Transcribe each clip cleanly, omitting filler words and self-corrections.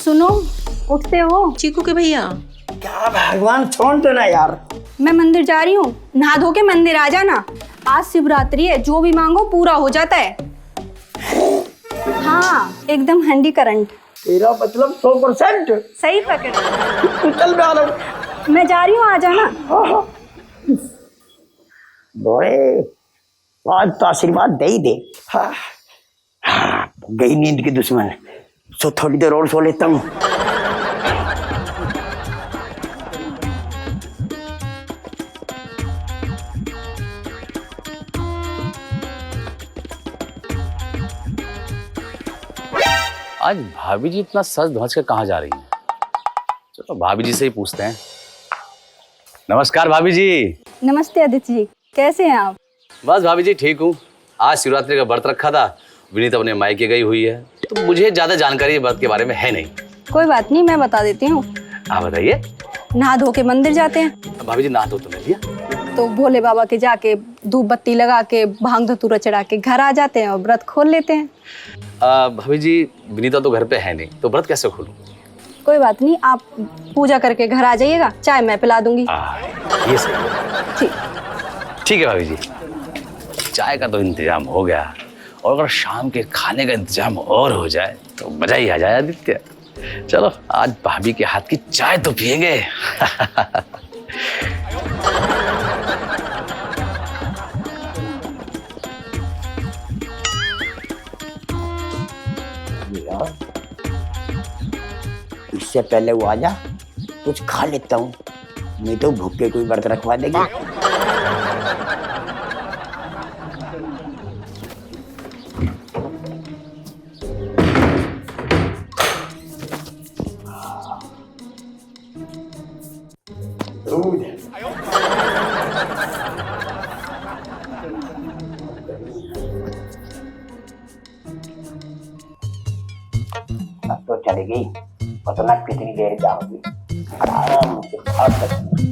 सुनो, उठते हो? चीकू के भैया। क्या भगवान, छोड़ दो ना यार। मैं मंदिर जा रही हूँ, नहा धो के मंदिर आ जाना। आज शिवरात्रि है, जो भी मांगो पूरा हो जाता है। हाँ, एकदम हंडी करंट। तेरा मतलब 100%? सही पकड़े। चल मैं आ रहा हूँ। मैं जा रही हूँ, आ जाना। बोरे आज तो आशीर्वाद दे ही दे। हाँ, हाँ, गई नींद की दुश्मन। सो थोड़ी देर और सो लेता हूँ। आज भाभी जी इतना सज धज कर कहाँ जा रही हैं? चलो भाभी जी से ही पूछते हैं। नमस्कार भाभी जी। नमस्ते आदित्य जी, कैसे हैं आप? बस भाभी जी ठीक हूँ। आज शिवरात्रि का व्रत रखा था, विनीता अपने मायके गई हुई है, तो मुझे ज्यादा जानकारी व्रत के बारे में है नहीं। कोई बात नहीं, मैं बता देती हूँ। आप बताइए। नहा धो के मंदिर जाते हैं, भाभी जी नहा धो तो लिया, तो भोले बाबा के जाके धूप बत्ती लगा के भांग धतूरा चढ़ा के घर आ जाते हैं और व्रत खोल लेते हैं। भाभी जी विनीता तो घर पे है नहीं, तो व्रत कैसे खोलूं? कोई बात नहीं, आप पूजा करके घर आ जाइएगा, चाय मैं पिला दूंगी। ये सही है। ठीक ठीक है भाभी जी, चाय का तो इंतजाम हो गया, और अगर शाम के खाने का इंतजाम और हो जाए तो मजा ही आ जाए आदित्य। चलो आज भाभी के हाथ की चाय तो पिएंगे। इससे पहले वो आजा, कुछ खा लेता हूँ, नहीं तो भूख के कोई व्रत रखवा देगी। दूध अब तो चली गई, पता ना कितनी देर जाऊंगी। आराम से खा सकती हूँ।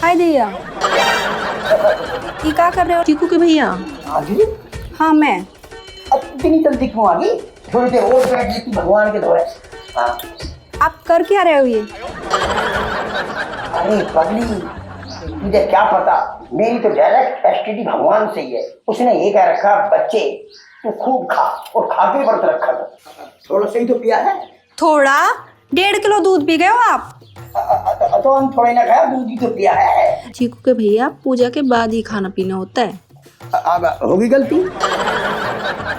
हाय दैया, ये क्या कर रहे हो? चीकू के भैया। आगे हाँ मैं। अब इतनी जल्दी क्यों आ गई? थोड़ी देर और बैठ लेती भगवान के दौरे। हाँ। आप कर क्या रहे हो ये? अरे पगली, मुझे क्या पता, मेरी तो डायरेक्ट एसटीडी भगवान से ही है। उसने ये कह रखा, बच्चे तू खूब खा, और खा के व्रत रखा था। थोड़ा सही तो पिया है। थोड़ा? 1.5 किलो दूध पी गए हो आप? तो हम थोड़े ना खाया, दूध ही तो पिया है। चीकू के भैया, पूजा के बाद ही खाना पीना होता है। अब होगी गलती?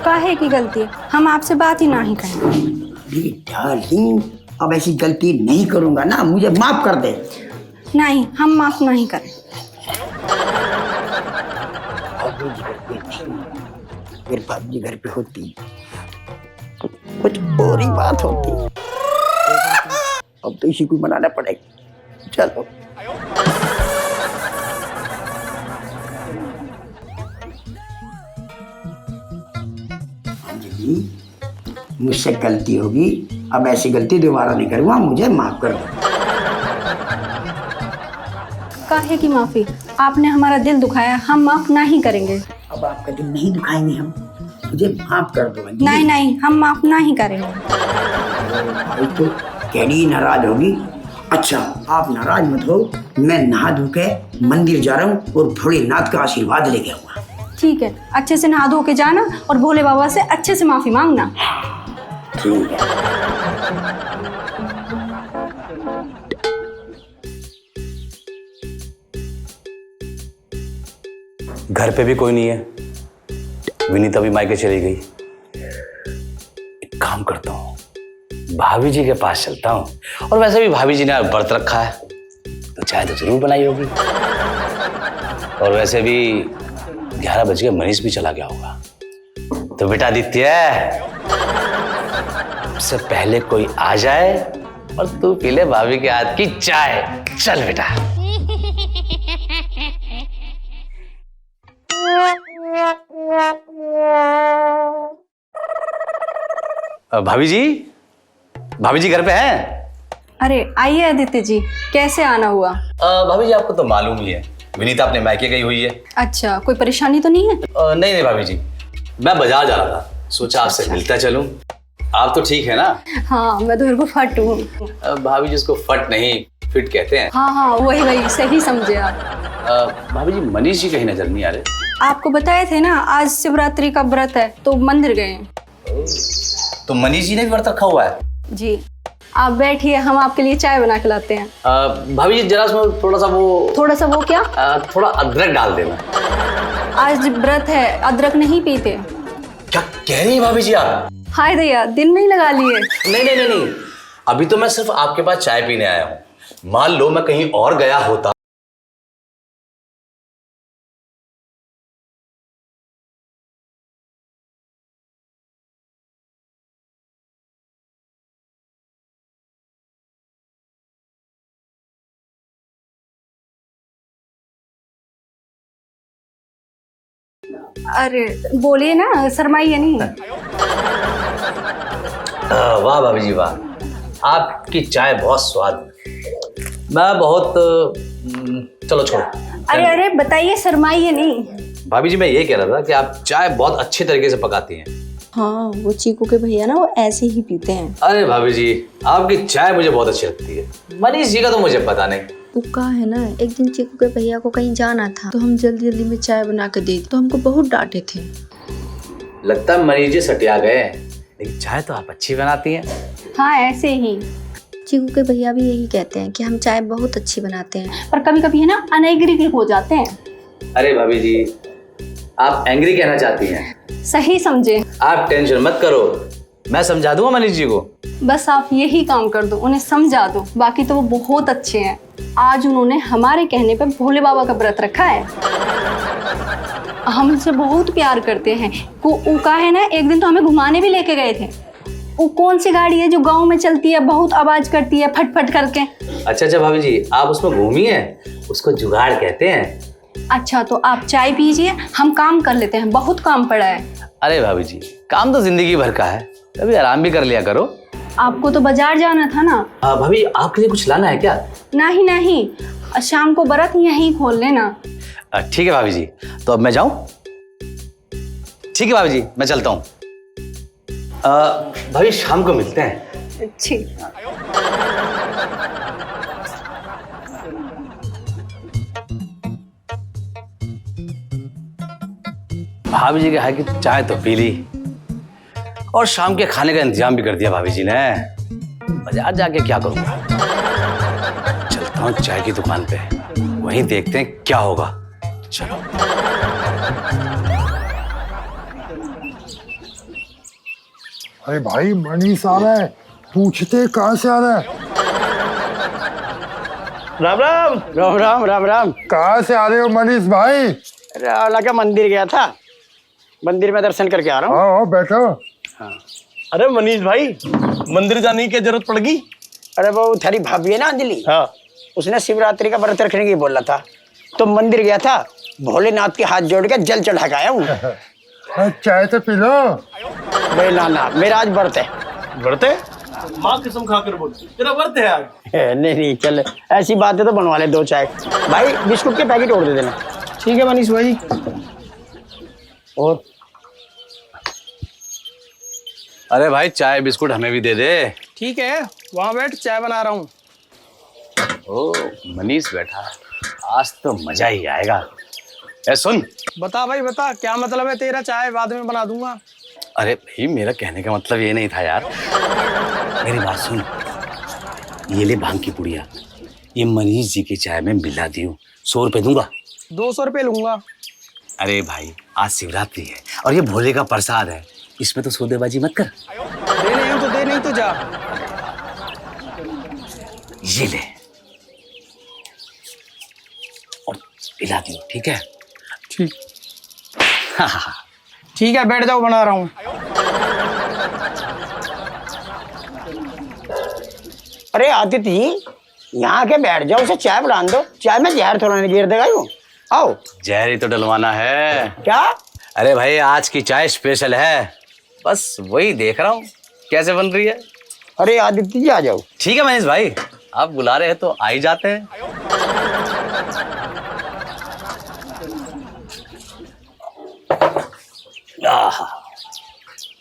काहे की गलती है? हम आपसे बात ही नहीं करेंगे। डार्लिंग, अब ऐसी गलती नहीं करूंगा ना, मुझे माफ कर दे। नहीं, हम माफ नहीं करें। फिर भाभी घर पे होती तो कुछ और ही बात होती। अब तो इसी को मनाना पड़ेगा। चलो अंजलि, मुझसे गलती होगी, अब ऐसी गलती दोबारा नहीं करूंगा, मुझे माफ कर दो। काहे की माफी? आपने हमारा दिल दुखाया, हम माफ नहीं करेंगे। अब आपका दिल नहीं दुखाएंगे हम, मुझे माफ कर दो अंजलि। नहीं नहीं, हम माफ नहीं करेंगे। भाई तो कैडी नाराज होगी। अच्छा आप नाराज मत हो, मैं नहा धो के मंदिर जा रहा हूँ और भोलेनाथ का आशीर्वाद लेके आऊंगा। ठीक है, अच्छे से नहा धो के जाना और भोले बाबा से अच्छे से माफी मांगना। ठीक है। घर पे भी कोई नहीं है, विनीता भी मायके चली गई। एक काम करता हूँ, भाभी जी के पास चलता हूँ, और वैसे भी भाभी जी ने व्रत रखा है तो चाय तो जरूर बनाई होगी, और वैसे भी 11 बज के मनीष भी चला गया होगा। तो बेटा आदित्य, सबसे पहले कोई आ जाए और तू पी ले भाभी के हाथ की चाय। चल बेटा। भाभी जी घर पे हैं? अरे आइए आदित्य जी, कैसे आना हुआ? भाभी जी आपको तो मालूम ही है, विनीता अपने मायके गई हुई है। अच्छा, कोई परेशानी तो नहीं है? नहीं भाभी जी, मैं बाजार जा रहा था, सोचा आपसे मिलता चलूं। आप तो ठीक है ना? हाँ, मैं तो बिल्कुल फट हूँ। भाभी जी उसको फट नहीं फिट कहते हैं। हाँ, वही सही समझे आप। भाभी जी मनीष जी कहीं नजर नहीं आ रहे। आपको बताए थे ना, आज शिवरात्रि का व्रत है तो मंदिर गए हैं। तो मनीष जी ने भी व्रत रखा हुआ है? जी, आप बैठिए, हम आपके लिए चाय बना के लाते हैं। भाभी जी जरा उसमें थोड़ा सा वो क्या? थोड़ा अदरक डाल देना। आज व्रत है, अदरक नहीं पीते। क्या कह रही हैं भाभी जी आप? हाय दैया, दिन नहीं लगा लिए। नहीं, अभी तो मैं सिर्फ आपके पास चाय पीने आया हूँ। मान लो मैं कहीं और गया होता। अरे बोलिए ना, शर्माइए नहीं। वाह भाभी जी वाह, आपकी चाय बहुत स्वाद। मैं बहुत चलो छोड़ो। अरे बताइए, शर्माइए नहीं। भाभी जी मैं ये कह रहा था कि आप चाय बहुत अच्छे तरीके से पकाती हैं। हाँ, वो चीकू के भैया ना, वो ऐसे ही पीते हैं। अरे भाभी जी आपकी चाय मुझे बहुत अच्छी लगती है। मनीष जी का तो मुझे पता नहीं। वो कहा है ना, एक दिन चीकू के भैया को कहीं जाना था तो हम जल्दी जल्दी में चाय बना के दे, तो हमको बहुत डांटे थे। लगता है मनीष जी सटिया गए, लेकिन चाय तो आप अच्छी बनाती हैं। हाँ, ऐसे ही। चीकू के भैया भी यही कहते हैं कि हम चाय बहुत अच्छी बनाते हैं, पर कभी कभी है ना, अनएग्री हो जाते हैं। अरे भाभी जी आप एंग्री कहना चाहती हैं? सही समझे। आप टेंशन मत करो, मैं समझा दूंगा मनीष जी को। बस आप यही काम कर दो, उन्हें समझा दो। बाकी तो वो बहुत अच्छे हैं। आज उन्होंने हमारे कहने पे भोले बाबा का व्रत रखा है। हम उनसे बहुत प्यार करते हैं। वो कहा है ना, एक दिन तो हमें घुमाने भी लेके गए थे। वो कौन सी गाड़ी है जो गांव में चलती है, बहुत आवाज करती है फट फट करके? अच्छा भाभी जी आप उसमें घूमी हैं, उसको जुगाड़ कहते हैं। अच्छा, तो आप चाय पीजिए, हम काम कर लेते हैं, बहुत काम पड़ा है। अरे भाभी जी काम तो जिंदगी भर का है, कभी आराम भी कर लिया करो। आपको तो बाजार जाना था ना। भाभी आपके लिए कुछ लाना है क्या? नहीं, शाम को व्रत यहीं खोल लेना। ठीक है भाभी जी, तो अब मैं जाऊं? ठीक है भाभी जी मैं चलता हूँ। भाभी शाम को मिलते हैं। ठीक। भाभी जी के हाथ की चाय तो पी ली और शाम के खाने का इंतजाम भी कर दिया भाभी जी ने। बाजार जाके क्या करूंगा, चलता हूँ चाय की दुकान पे, वहीं देखते हैं क्या होगा। चलो। अरे भाई मनीष आ रहा है, पूछते कहाँ से आ रहा है? राम राम राम राम राम राम। कहाँ से आ रहे हो मनीष भाई? अरे लगा मंदिर गया था, मंदिर में दर्शन करके आ रहा हूँ। हाँ बैठो। हाँ। अरे मनीष भाई मंदिर जाने की क्या जरूरत पड़ गई? अरे वो थारी भाभी है ना अंजलि, हाँ उसने शिवरात्रि का व्रत रखने की बोला था, तो मंदिर गया था, भोलेनाथ के हाथ जोड़ के जल चढ़ा के आया हूँ। चाय तो पी लो। भाई ना मेरा आज व्रत है। व्रत है? माँ कसम खाकर बोल, तेरा व्रत है आज? नहीं चल, ऐसी बात है तो बनवा ले 2 चाय। भाई बिस्कुट के पैकेट और दे देना। ठीक है मनीष भाई। और अरे भाई चाय बिस्कुट हमें भी दे दे। ठीक है, वहाँ बैठ, चाय बना रहा हूँ। ओ मनीष बैठा, आज तो मजा ही आएगा। ए सुन। बता भाई बता, क्या मतलब है तेरा? चाय बाद में बना दूंगा। अरे भाई मेरा कहने का मतलब ये नहीं था यार, मेरी बात सुन। ये ले भांग की पुड़िया, ये मनीष जी की चाय में मिला दी हूँ, 100 रुपए दूंगा। 200 रुपये लूंगा। अरे भाई आज शिवरात्रि है और ये भोले का प्रसाद है, इसमें तो सौदेबाजी मत कर। दे नहीं तो जा। ये ले और पिला दियो, ठीक है? ठीक। ठीक है बैठ जाओ, बना रहा हूँ। अरे आदित्य जी, यहाँ के बैठ जाओ, उसे चाय बुला दो। चाय में जहर थोड़ा नहीं गिर देगा यूं। आओ। जहर ही तो डलवाना है। क्या? अरे भाई आज की चाय स्पेशल है, बस वही देख रहा हूँ कैसे बन रही है। अरे आदित्य जी आ जाओ। ठीक है मनीष भाई, आप बुला रहे हैं तो आ ही जाते हैं। आहा।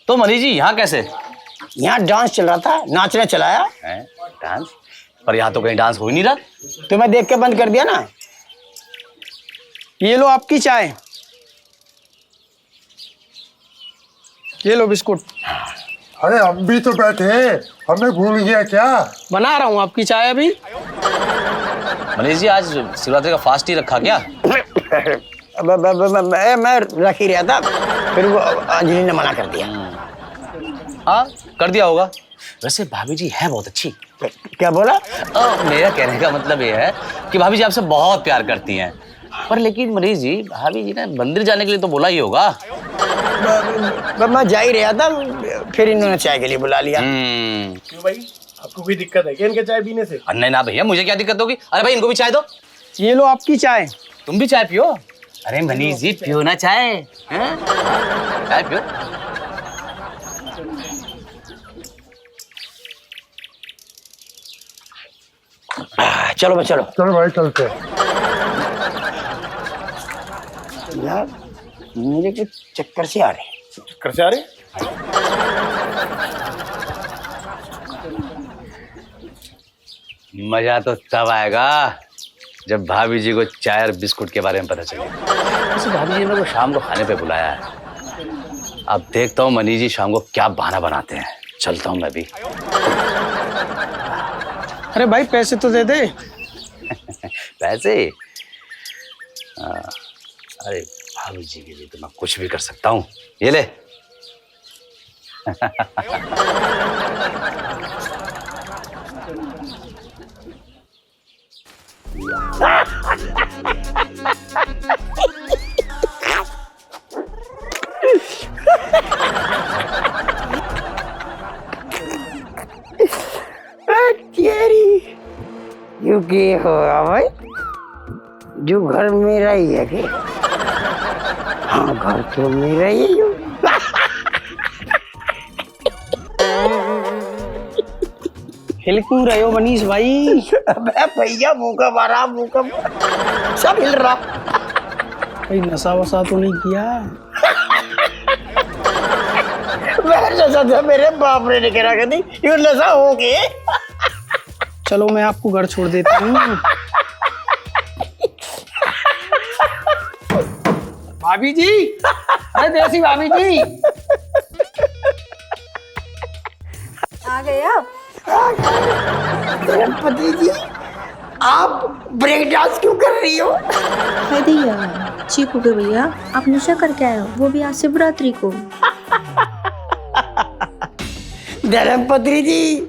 तो मनीष जी यहाँ कैसे? यहाँ डांस चल रहा था, नाचने चलाया। हैं? डांस? पर यहाँ तो कहीं डांस हो ही नहीं रहा। तो मैं देख के बंद कर दिया ना। ये लो आपकी चाय, ये लो बिस्कुट। अरे हम भी तो बैठे, हमें भूल गया क्या? बना रहा हूँ आपकी चाय अभी। मनीष जी आज शिवरात्रि का फास्ट ही रखा क्या? मैं रख ही रहा था, फिर वो अंजलि ने मना कर दिया। हाँ कर दिया होगा। वैसे भाभी जी है बहुत अच्छी। क्या बोला? मेरा कहने का मतलब ये है कि भाभी जी आपसे बहुत प्यार करती हैं। पर लेकिन मनीष जी, भाभी जी ने मंदिर जाने के लिए तो बोला ही होगा। मैं जा ही रहा था, फिर इन्होंने चाय के लिए बुला लिया। क्यों भाई, आपको कोई दिक्कत है क्या इनके चाय पीने से? नहीं ना भैया, मुझे क्या दिक्कत होगी। अरे भाई इनको भी चाय दो। ये लो आपकी चाय। तुम भी चाय पियो। अरे मनीष जी पियो ना चाय, हैं? चाय पियो। चलो भाई चलो। चलो भाई चलते हैं। यार मुझे कुछ चक्कर से आ रहे हैं। चक्कर से आ रहे? मजा तो तब आएगा जब भाभी जी को चाय और बिस्कुट के बारे में पता चले। वैसे भाभी जी ने मेरे को शाम को खाने पे बुलाया है। अब देखता हूँ मनीष जी शाम को क्या बहाना बनाते हैं। चलता हूँ मैं भी। अरे भाई पैसे तो दे दे। पैसे? अरे भाभी जी के लिए तो मैं कुछ भी कर सकता हूँ। ये ले। क्योंकि होगा भाई, जो घर मेरा ही है कि? हाँ घर तो मेरा ही है। हिल क्यों रहे हो मनीष भाई? अबे भैया भूखा मारा, भूखा सब हिल रहा। भाई नशा वशा तो नहीं किया? मैं नशा था, मेरे बाप ने नहीं करा कभी। ये नशा हो गए। चलो मैं आपको घर छोड़ देता हूँ। भाभी जी, अरे देसी भाभी जी। आ गए आप? पति जी, आप ब्रेक डांस क्यों कर रही हो? हाय भैया, चीकू के भैया आप नशा करके आए हो, वो भी आज शिवरात्रि को। धर्मपत्री जी,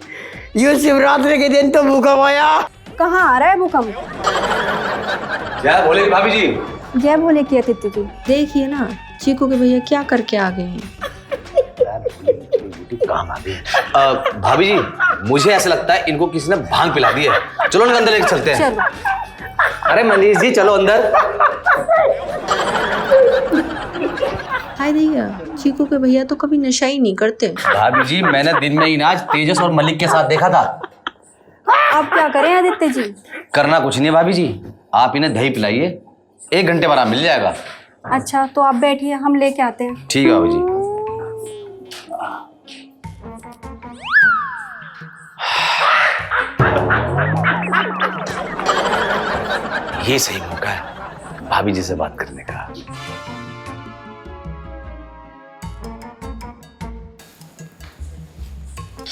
ये शिवरात्रि के दिन तो भूकंप आया। कहाँ आ रहा है भूकंप? क्या बोले भाभी जी? जय बोले की आदित्य जी। देखिए ना चीकू के भैया क्या करके आ गए हैं। कहाँ भाभी? भाभी जी मुझे ऐसा लगता है इनको किसी ने भांग पिला दी है। चलो ना अंदर लेके चलते हैं। चलो। अरे मनीष जी चलो अंदर। हाय भैया, चीकू के भैया तो कभी नशा ही नहीं करते। भाभी जी मैंने दिन में इनाज तेजस और मलिक के साथ देखा था। अब क्या करें आदित्य जी? करना कुछ नहीं है भाभी जी, आप इन्हें दही पिलाइए, 1 घंटे बाद मिल जाएगा। अच्छा तो आप बैठिए, हम लेके आते हैं। ठीक है भाभी जी। ये सही मौका है भाभी जी से बात करने का।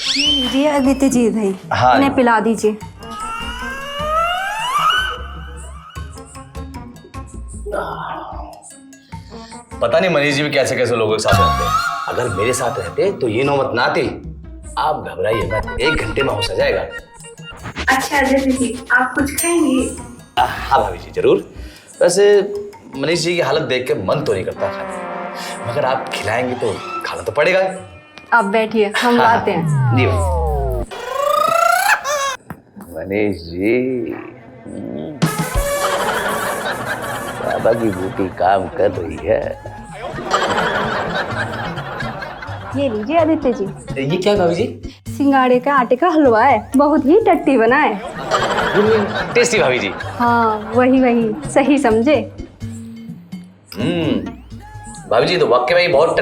लीजिए आदित्य जी दही, हाँ। इन्हें पिला दीजिए। पता नहीं मनीष जी भी कैसे कैसे लोगों के साथ रहते हैं। अगर मेरे साथ रहते तो ये नौबत ना आती। आप घबराइए मत, 1 घंटे में हो सा जाएगा। अच्छा आदित्य जी, आप कुछ खाएंगे? हाँ भाभी जी जरूर। वैसे मनीष जी की हालत देख के मन तो नहीं करता खाने, मगर आप खिलाएंगे तो खाना तो पड़ेगा। आप बैठिए, हम लाते हैं। जी मनीष जी, बाबा की बूटी काम कर रही है। ये लीजिए आदित्य जी, ये क्या है भाभी जी? सिंगाड़े का आटे का हलवा है, बहुत ही टट्टी बना है। टेस्टी भाभी जी। हाँ वही वही, सही समझे। भाभी जी तो वाकई में बहुत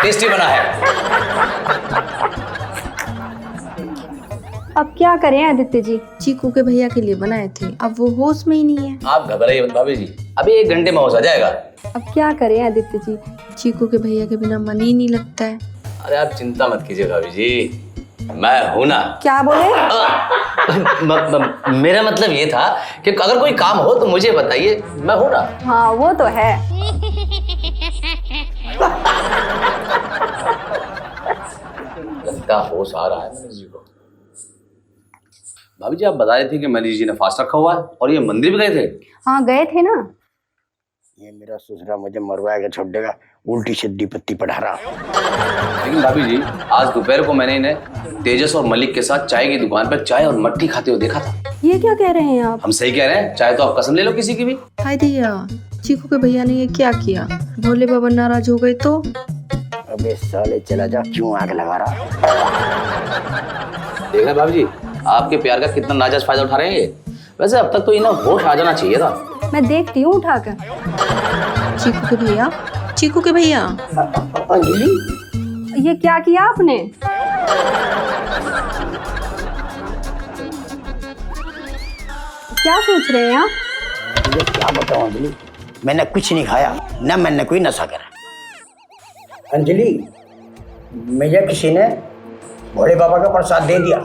टेस्टी बना है। अब क्या करें आदित्य जी? चीकू के भैया के लिए बनाए थे, अब वो होश में ही नहीं है। आप घबराइए मत भाभी जी, अभी 1 घंटे में होश आ जाएगा। अब क्या करें आदित्य जी? चीकू के भैया के बिना मन ही नहीं लगता है। अरे आप चिंता मत कीजिए भाभी जी, मैं हूं ना। क्या बोले? मेरा मतलब ये था कि अगर कोई काम हो तो मुझे बताइए, मैं हूं ना। हाँ वो तो है। लगता होश आ रहा है मनीष जी को। भाभी जी आप बता रहे थे कि मनीष जी ने फास्ट रखा हुआ है और ये मंदिर भी गए थे। हाँ गए थे ना। ये मेरा ससुरा मुझे मरवाएगा, छोड़ देगा, उल्टी सीधी पत्ती पढ़ा रहा। लेकिन भाभी जी आज दोपहर को मैंने इन्हें तेजस और मलिक के साथ चाय की दुकान पर चाय और मट्ठी खाते हुए देखा था। ये क्या कह रहे हैं आप? हम सही कह रहे हैं, चाहे तो आप कसम ले लो किसी की भी। हाय दैया, चीकू के भैया ने ये क्या किया? भोले बाबा नाराज हो गए तो? अबे साले चला जा, क्यों आग लगा रहा? देख रहे हैं भाभी जी आपके प्यार का कितना नाजायज फायदा उठा रहे हैं ये। वैसे अब तक तो इन्हें होश आ जाना चाहिए था। मैं देखती हूँ उठाकर। चीकू के भैया, चीकू के भैया। अंजलि, ये क्या किया आपने? क्या सोच रहे हैं आप? तुझे क्या बताऊं अंजलि, मैंने कुछ नहीं खाया, न मैंने कोई नशा करा। अंजलि, मुझे किसी ने भोले बाबा का प्रसाद दे दिया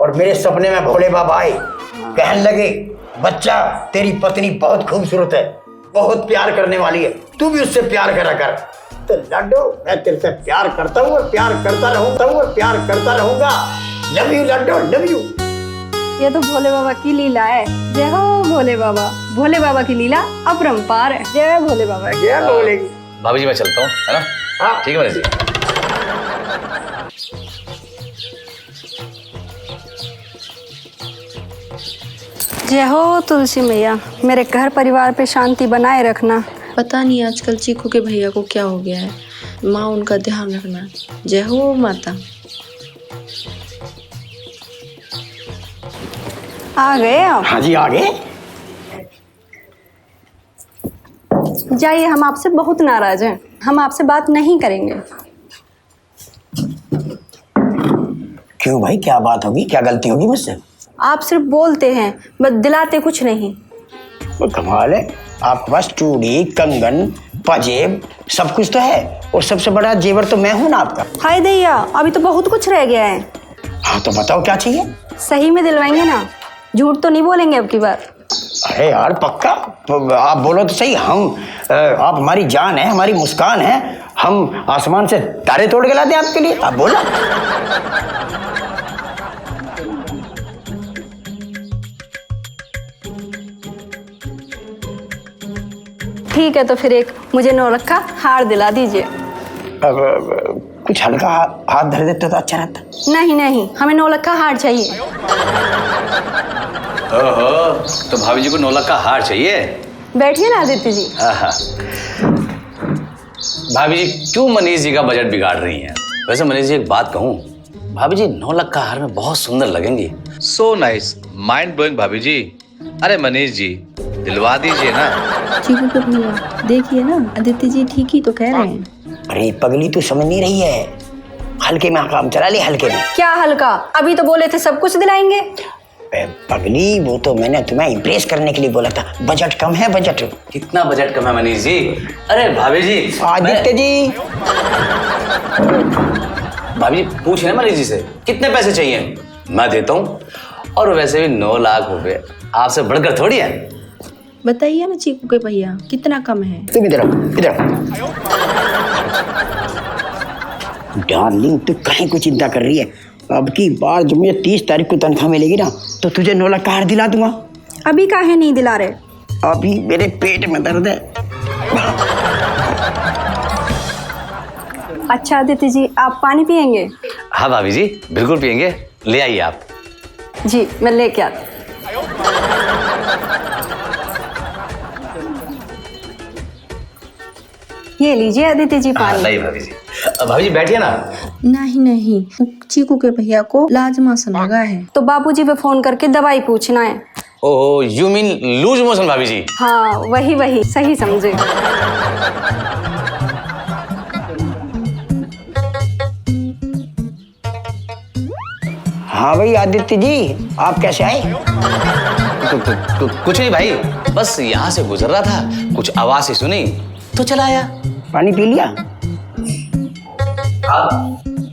और मेरे सपने में भोले बाबा आए, कहने लगे बच्चा तेरी पत्नी बहुत खूबसूरत है, बहुत प्यार करने वाली है, तू भी उससे प्यार करा कर। तो लड्डू, मैं तेरे से प्यार करता हूँ और प्यार करता रहूंगा। Love you Laddu, love you. ये तो भोले बाबा की लीला है। जय हो भोले बाबा। भोले बाबा की लीला अपरंपार है। जय भोले बाबा। क्या बोलेगी? भाभी जी मैं चलता हूँ, है ना? हाँ ठीक है मनीष जी। जय हो तुलसी मैया, मेरे घर परिवार पे शांति बनाए रखना। पता नहीं आजकल चीकू के भैया को क्या हो गया है। माँ उनका ध्यान रखना। जय हो माता। आ गए आप? हाँ जी आ गए। जाइए, हम आपसे बहुत नाराज हैं, हम आपसे बात नहीं करेंगे। क्यों भाई, क्या बात होगी, क्या गलती होगी मुझसे? आप सिर्फ बोलते हैं, बस दिलाते कुछ नहीं। वो कमाल है, आपके पास चूड़ी, कंगन, पाजेब सब कुछ तो है, और सबसे बड़ा जेवर तो मैं हूं ना आपका। हाय दैया, अभी तो बहुत कुछ रह गया है। हाँ तो बताओ क्या चाहिए? सही में दिलवाएंगे ना? झूठ तो नहीं बोलेंगे अब की बार? अरे यार पक्का, आप बोलो तो सही। आप हमारी जान है, हमारी मुस्कान है, हम आसमान से तारे तोड़ के लाते हैं आपके लिए, आप बोलो। ठीक है, तो फिर एक मुझे नौलक्खा हार दिला दीजिए। अब कुछ हल्का हाथ धर देते तो अच्छा रहता। नहीं नहीं, हमें नौलक्खा हार चाहिए। ओहो, तो भाभी जी को नौलक्खा हार चाहिए? बैठिए ना आदित्य जी। हाँ। भाभी जी क्यों मनीष जी का बजट बिगाड़ रही हैं? वैसे मनीष जी एक बात कहूँ, भाभी जी 9 लाख का हार में बहुत सुंदर लगेंगी। सो नाइस, माइंड ब्लोइंग भाभी जी। अरे मनीष जी दिलवा दीजिए ना। चीकू के भैया देखिए ना, आदित्य जी ठीक ही तो कह रहे हैं। अरे पगली तू समझ नहीं रही है, हल्के में काम चला ले, हल्के में। क्या हल्का? अभी तो बोले थे सब कुछ दिलाएंगे। पगली वो तो मैंने तुम्हें इम्प्रेस करने के लिए बोला था, बजट कम है, बजट। कितना बजट कम है मनीष जी? अरे भाभी जी, आदित्य जी। भाभी जी पूछ रहे हैं मनीष जी से कितने पैसे चाहिए, मैं देता हूँ। और वैसे भी 9 लाख रुपए आपसे बढ़कर थोड़ी है। बताइए ना चीकू के भैया कितना कम है? तुम इधर डार्लिंग, तू कहीं को चिंता कर रही है? अब की बार जब मुझे 30 तारीख को तनख्वाह मिलेगी ना, तो तुझे 9 लाख का हार दिला दूंगा। अभी काहे नहीं दिला रहे? अभी मेरे पेट में दर्द है। अच्छा आदित्य जी, आप पानी पियेंगे? हाँ भाभी जी बिल्कुल पियेंगे, ले आइए आप। जी मैं लेके आती। ये लीजिए आदित्य जी पानी। नहीं भाभी जी, भाभी जी बैठिए ना। नहीं नहीं, चीकू के भैया को लाजमा सा लगा है। तो बाबूजी पे फोन करके दवाई पूछना है। Oh you mean loose motion भाभी जी। हाँ वही वही, सही समझे। हाँ भाई आदित्य जी, आप कैसे आए? कुछ नहीं भाई, बस यहाँ से गुजर रहा था, कुछ आवाज ही सुनी तो चला आया। पानी पी लिया?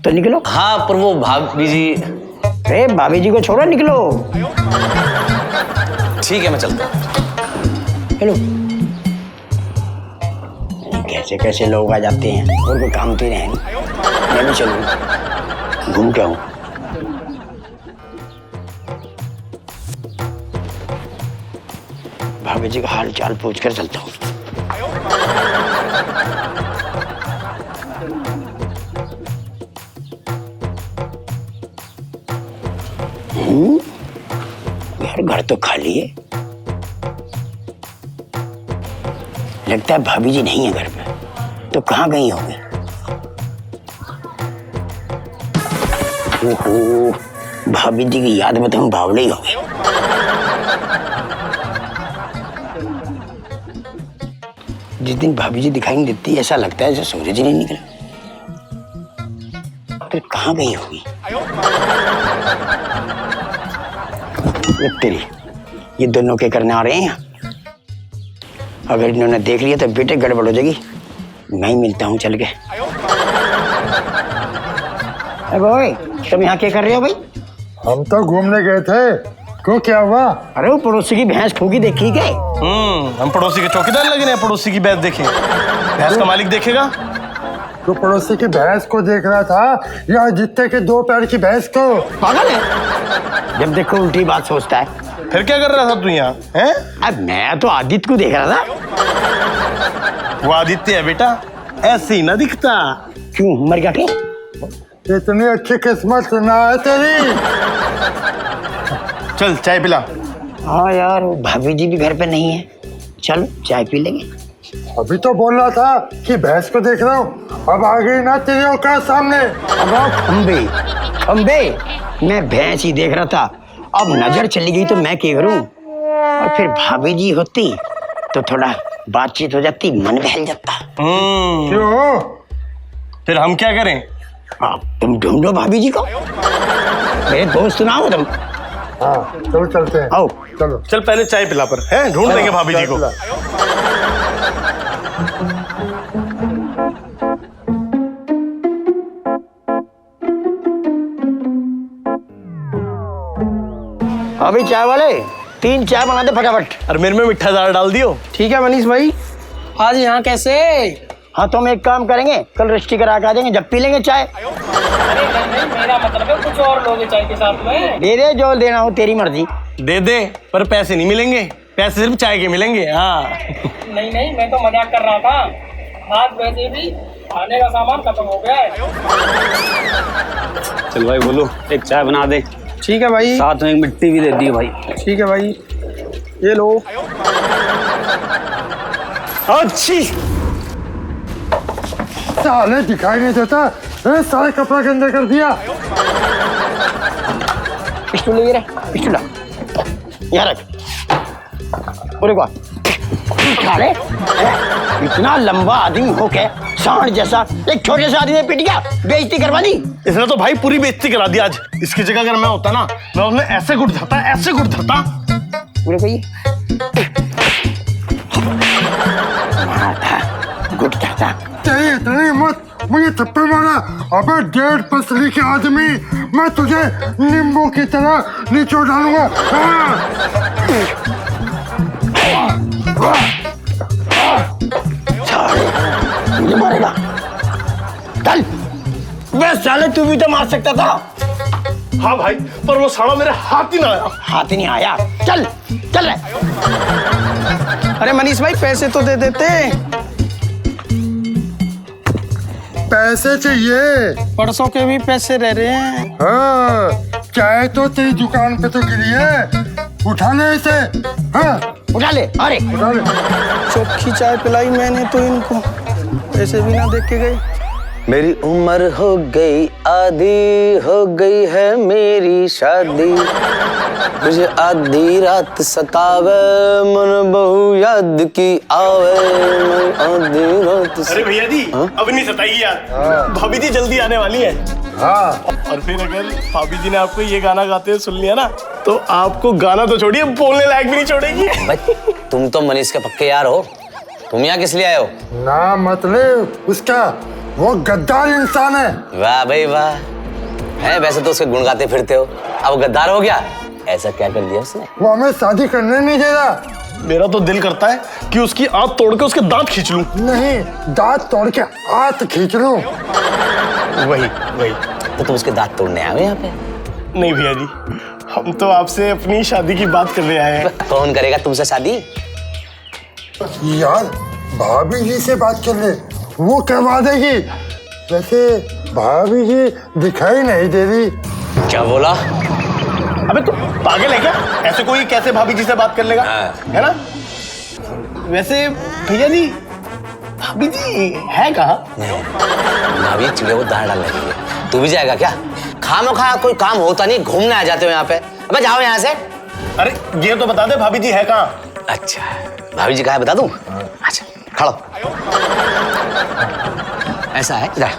तो निकलो। हाँ पर वो भाभी जी। अरे भाभी जी को छोड़ो, निकलो। ठीक है मैं चलता हूँ। हेलो। कैसे कैसे लोग आ जाते हैं, और कोई काम तो नहीं। मैं भी चलूँ, घूम के आऊँ। भाभी जी का हाल चाल पूछ कर चलता हूँ। घर तो खाली है, लगता है भाभी जी नहीं है घर पे। तो कहाँ गई होगी? ओहो, भाभी जी की याद में तो हम बावले ही हो गए। जिस दिन भाभी जी दिखाई नहीं देती, ऐसा लगता है जैसे सूरज ही नहीं निकला। फिर कहाँ गई होगी? तेरी, ये दोनों क्या करने आ रहे हैं? अगर इन्होंने देख लिया तो बेटे गड़बड़ हो जाएगी। मैं ही मिलता हूँ चल के। अरे तुम यहाँ क्या कर रहे हो भाई? हम तो घूमने गए थे। क्यों, क्या हुआ? अरे वो पड़ोसी की भैंस ठोकी देखी गए। हम पड़ोसी के चौकीदार लगे हैं, पड़ोसी की भैंस देखें? भैंस का मालिक देखेगा? तो पड़ोसी की भैंस को देख रहा था या जित्ते के 2 पैर की भैंस को? पागल है, जब देखो उल्टी बात सोचता है। फिर क्या कर रहा था तू यहाँ हैं? अब मैं तो आदित्य को देख रहा था। वो आदित्य है बेटा, ऐसे ही ना दिखता। क्यों, मर गया क्या? इतनी अच्छी किस्मत ना है तेरी। चल चाय पिला। हाँ यार, भाभी जी भी घर पे नहीं है, चलो चाय पी लेंगे। अभी तो बोल रहा था कि भैंस को देख रहा हूँ, अब आ गई ना तेरी औकात सामने। अब खंबे खंबे, मैं भैंस ही देख रहा था। अब नजर चली गई तो मैं क्या करूं? और फिर भाभी जी होती तो थोड़ा बातचीत हो जाती, मन बहल जाता। क्यों? फिर हम क्या करें? तुम ढूंढो भाभी जी को, मेरे दोस्त ना हो तुम। हाँ चलो चलते हैं। आओ चलो चल पहले चाय पिला पर हैं, ढूंढ देंगे भाभी जी को। अभी चाय वाले 3 चाय बना दे फटाफट। और मेरे में मीठा दाल डाल दियो। ठीक है मनीष भाई। आज यहाँ कैसे? हाँ तो हम एक काम करेंगे, कल रजिस्ट्री करा के आ जाएंगे, जब पी लेंगे चाय। अरे नहीं, मेरा मतलब है कुछ और लोगे चाय के साथ में। दे दे जो देना हो, तेरी मर्जी। दे दे, पर पैसे नहीं मिलेंगे, पैसे सिर्फ चाय के मिलेंगे। हाँ नहीं, मैं तो मजाक कर रहा था। आज वैसे भी खाने का सामान खत्म हो गया है। चल भाई बोलो, एक चाय बना दे। ठीक है भाई। साथ में एक मिट्टी भी दे दी भाई। ठीक है भाई, ये लो। अच्छी साले दिखाई नहीं देता, सारे कपड़ा गंदा कर दिया। पिस्टल ले रहे, पिस्टल यहाँ रख। अरे वाह, साले इतना लंबा आदमी हो के सांड जैसा एक छोटे से आदमी ने पीट गया, बेइज्जती करवा दी। इसने तो भाई पूरी बेइज्जती करा दी आज। इसकी जगह अगर मैं होता ना, मैं उसने ऐसे गुट धरता, ऐसे गुट धरता। पूरे कोई गुट धरता। तेरी इतनी हिम्मत, मुझे थप्पड़ मारा। अबे 1.5 पसली के आदमी, मैं तुझे नींबू की तरह निचोड़ डालूंगा। मुझे मारेगा? चल, बस साले तू भी तो मार सकता था। हाँ भाई, पर वो साला मेरे हाथ ही ना आया। हाथ ही नहीं आया। चल चल रहे। अरे मनीष भाई पैसे तो दे देते। पैसे चाहिए। परसों के भी पैसे रह रहे हैं। हाँ चाय तो तेरी दुकान पे तो गिरी है, उठा ले इसे। हाँ उठा ले, अरे उठा ले। चोखी चाय पिलाई मैंने तो इनको, ऐसे भी ना देख के गई। मेरी उम्र हो गई आधी, हो गई है मेरी शादी, मुझे आधी रात सतावे, मन बहु याद की आवे, मैं आधी रात अरे भैया जी अब नहीं सताइए यार, भाभी जी जल्दी आने वाली है। हाँ और फिर अगर भाभी जी ने आपको ये गाना गाते हुए सुन लिया ना, तो आपको गाना तो छोड़िए, बोलने लायक भी नहीं छोड़ेगी। तुम तो मनीष के पक्के यार हो, तुम यहाँ किस लिए आए हो? ना मतलब उसका, वो गद्दार इंसान है। वाह भाई वाह, है वैसे तो उसके गुण गाते फिरते हो, अब गद्दार हो गया? ऐसा क्या कर दिया उसने? वो हमें शादी करने नहीं दे रहा। मेरा तो दिल करता है कि उसकी आंत तोड़ के उसके दांत खींच लूं। नहीं, दांत तोड़ के आंत खींच लूं। वही तो तुम उसके दांत तोड़ने आए हो यहाँ पे? नहीं भैया जी, हम तो आपसे अपनी शादी की बात करने आए हैं। कौन करेगा तुमसे शादी? यार भाभी जी से बात कर ले, वो करवा देगी। वैसे भाभी जी दिखाई नहीं दे रही। क्या बोला? अबे तू पागल है क्या? ऐसे कोई कैसे भाभी जी से बात कर लेगा? है ना? वैसे भैया जी, भाभी जी है कहाँ? भाभी चिड़िया को दाना डालने के लिए। तू भी जाएगा क्या? खामोखा कोई काम होता नहीं, घूमने आ जाते हो यहाँ पे। अबे जाओ यहाँ से। अरे ये तो बता दे भाभी जी है कहाँ? अच्छा भाभी जी कहाँ है बता दूं? अच्छा खड़ो। ऐसा है इधर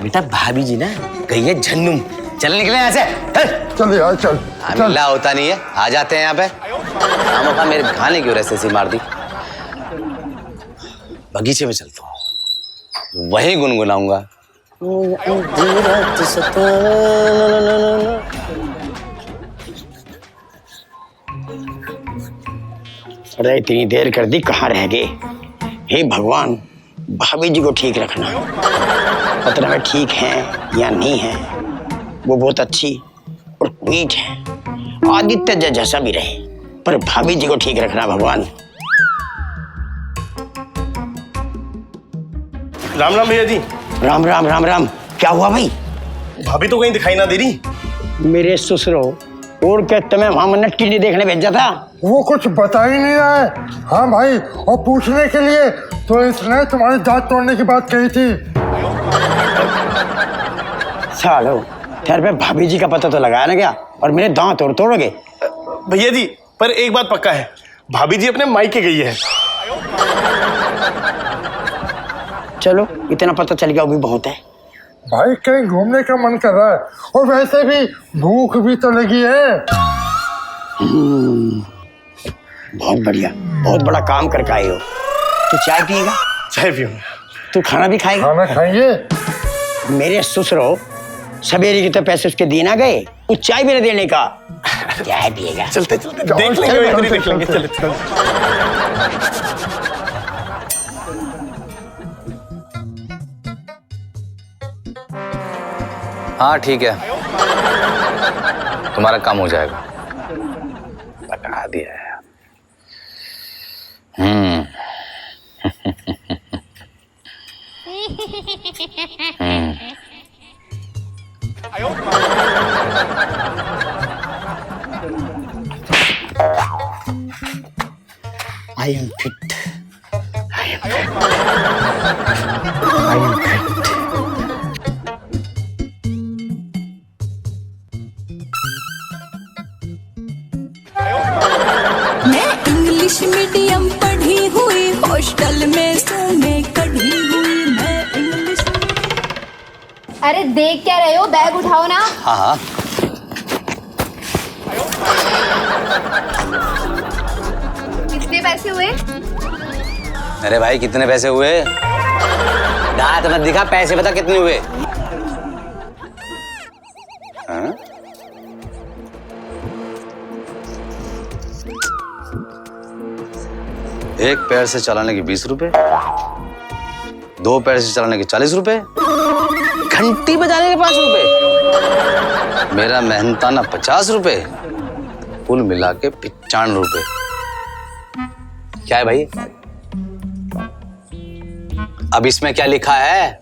बेटा, भाभी जी ना गई है झन्नुम, चल निकले यहाँ से। चल यार चल। मिला होता नहीं है, आ जाते हैं यहाँ पे। खामोखा मेरे गाने की वजह से ऐसी मार दी। बगीचे में चलता हूँ, वहीं गुनगुनाऊंगा। अरे इतनी देर कर दी, कहाँ रह गए? हे भगवान, भाभी जी को ठीक रखना। पता नहीं ठीक है या नहीं है, वो बहुत अच्छी और मीठ है, आदित्य जैसा भी रहे, पर भाभी जी को ठीक रखना भगवान। राम राम भैया जी। राम राम राम राम। क्या हुआ भाई? भाभी तो कहीं दिखाई ना दे रही। मेरे ससुरो, और क्या तुम्हें वहां मन्नत की नहीं देखने भेजा था? वो कुछ बता ही नहीं रहा है। हाँ भाई, और पूछने के लिए तो इसने तुम्हारे दांत तोड़ने की बात कही थी। सालो, ठहर पे भाभी जी का पता तो लगाया ना क्या, और मेरे दांत तोड़ोगे? भैया जी पर एक बात पक्का है, भाभी जी अपने मायके गई है। चलो इतना पता चल गया, वो भी बहुत है। भाई कहीं घूमने का मन कर रहा है, और वैसे भी भूख भी तो लगी है। बहुत बढ़िया, बहुत बड़ा काम करके आए हो। तू चाय पिएगा? चाय पीऊंगा। तू खाना भी खाएगा? खाना खाएंगे। मेरे ससुरो, सवेरे के तो पैसे उसके दिए ना गए, वो चाय भी न देने का। चाय पिएगा? चलते चलते देख लेंगे, देख लेंगे। चल। हाँ ठीक है, तुम्हारा काम हो जाएगा। बता दिया है। I am fit. I am fit. I am fit. मैं इंग्लिश मीडियम पढ़ी हुई, हॉस्टल में सोने कढ़ी हुई, मैं इंग्लिश। अरे देख क्या रहे हो, बैग उठाओ ना। हाँ हाँ कितने पैसे हुए? अरे भाई कितने पैसे हुए? दांत मत दिखा, पैसे बता कितने हुए? हाँ? एक पैर से चलाने के 20 रुपए, 2 पैर से चलाने के 40 रुपए, घंटी बजाने के 5 रुपए, मेरा मेहनताना 50 रुपए, कुल मिला के 95 रुपए। क्या है भाई? अब इसमें क्या लिखा है?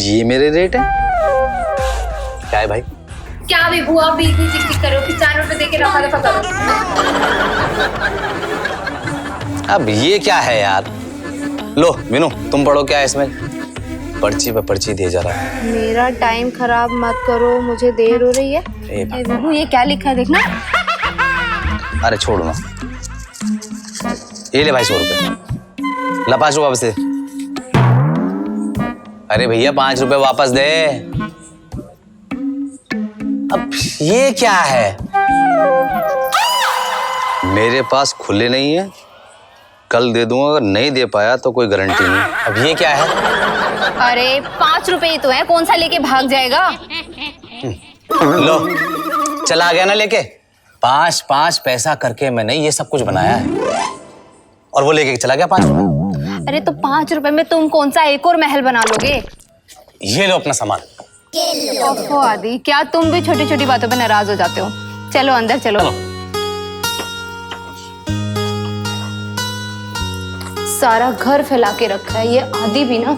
ये मेरे रेट है। क्या है भाई? क्या भी बुआ भी इतनी चिक चिक करो कि 4 रुपए दे के रफा दफा करो। अब ये क्या है यार? लो मीनू, तुम पढ़ो क्या है इसमें। पर्ची पे पर्ची दे जा रहा है। मेरा टाइम खराब मत करो, मुझे देर हो रही है। ए विभू ये क्या लिखा है देखना। अरे छोड़ो ना, ये ले भाई 100 रुपए। ला 5 रुपए वापस दे। अरे भैया 5 रुपए वापस दे। अब ये क्या है? मेरे पास खुले नहीं है, कल दे दूंगा, अगर नहीं दे पाया तो कोई गारंटी नहीं। अब ये क्या है? अरे 5 रुपए ही तो है, कौन सा लेके भाग जाएगा। लो चला गया ना लेके। 5 पैसा करके मैंने ये सब कुछ बनाया है और वो लेके चला गया 5 रुपए। अरे तो 5 रुपए में तुम कौन सा एक और महल बना लोगे। ये लो अपना सामान। ओफो आदि, क्या तुम भी छोटी छोटी बातों पे नाराज हो जाते हो। चलो अंदर चलो। सारा घर फैला के रखा है ये आदि भी ना।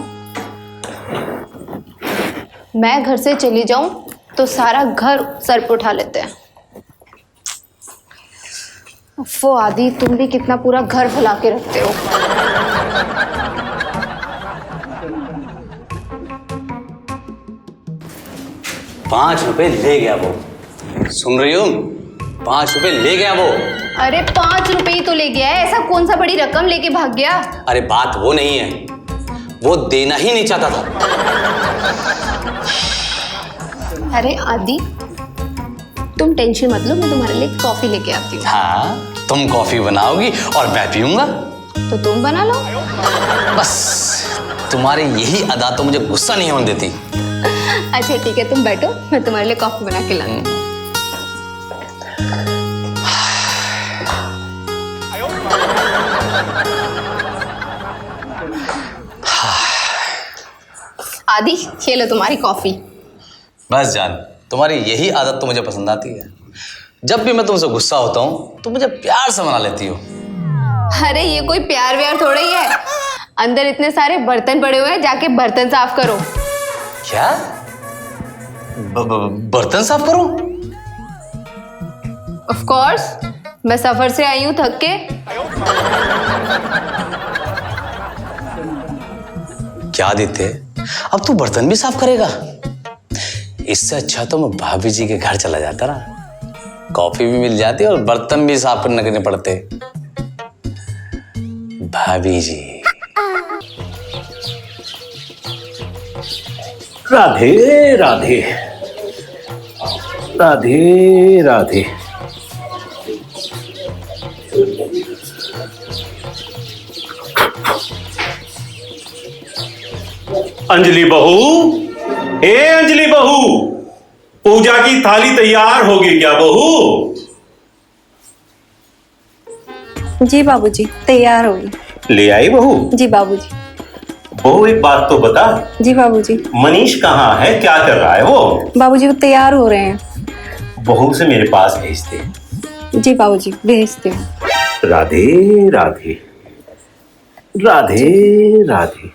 मैं घर से चली जाऊं तो सारा घर सर पे उठा लेते हैं। ओफो आदि, तुम भी कितना पूरा घर फैला के रखते हो। 5 रुपए ले गया वो। सुन रही हो? 5 रुपए ले गया वो। अरे 5 रुपए ही तो ले गया है, ऐसा कौन सा बड़ी रकम लेके भाग गया। अरे बात वो नहीं है, वो देना ही नहीं चाहता था। अरे आदि, तुम टेंशन मत लो, मैं तुम्हारे लिए कॉफी लेके आती हूँ। हाँ, तुम कॉफी बनाओगी और मैं पीऊंगा। तो तुम बना लो। बस तुम्हारी यही अदा तो मुझे गुस्सा नहीं होने देती। अच्छा ठीक है, तुम बैठो, मैं तुम्हारे लिए कॉफी बना के लाती हूँ। आदि, ये लो तुम्हारी कॉफी। बस जान, तुम्हारी यही आदत तो मुझे पसंद आती है। जब भी मैं तुमसे गुस्सा होता हूँ तो मुझे प्यार से मना लेती हो। अरे ये कोई प्यार व्यार थोड़ा ही है। अंदर इतने सारे बर्तन पड़े हुए हैं, जाके बर्तन साफ करो। क्या? बर्तन साफ करूं? ऑफ कोर्स, मैं सफर से आई हूँ थक के। क्या आदित्य, अब तू बर्तन भी साफ करेगा? इससे अच्छा तो मैं भाभी जी के घर चला जाता ना, कॉफी भी मिल जाती और बर्तन भी साफ करने पड़ते। भाभी जी। राधे राधे राधे राधे। अंजलि बहू, ए अंजलि बहू, पूजा की थाली तैयार होगी क्या बहू? जी बाबूजी, तैयार होगी। ले आई बहू? जी बाबूजी। बहू एक बात तो बता। जी बाबूजी। मनीष कहाँ है, क्या कर रहा है वो? बाबूजी वो तैयार हो रहे हैं। बहू से मेरे पास भेज दे। जी बाबूजी, भेजते हैं। राधे राधे राधे राधे।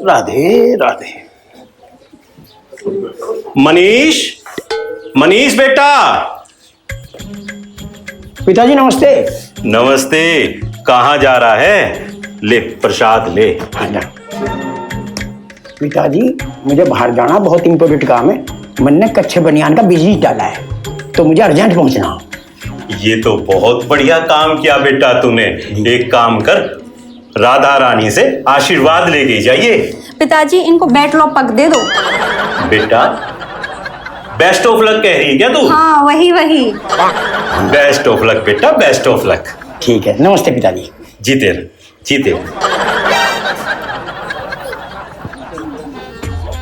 राधे राधे। मनीष, मनीष बेटा। पिताजी नमस्ते। नमस्ते। कहाँ जा रहा है? ले प्रसाद ले। पिताजी मुझे बाहर जाना, बहुत इंपॉर्टेंट काम है। मैंने कच्चे बनियान का बिजनेस डाला है तो मुझे अर्जेंट पहुंचना। ये तो बहुत बढ़िया काम किया बेटा तूने। एक काम कर, राधा रानी से आशीर्वाद लेके जाइए। पिताजी इनको बैट लॉ पक दे दो। बेटा बेस्ट ऑफ लक कह रही है क्या तू? हाँ वही वही। बेस्ट ऑफ लक बेटा, बेस्ट ऑफ लक। ठीक है, नमस्ते पिताजी। जीते रह, जीते रह।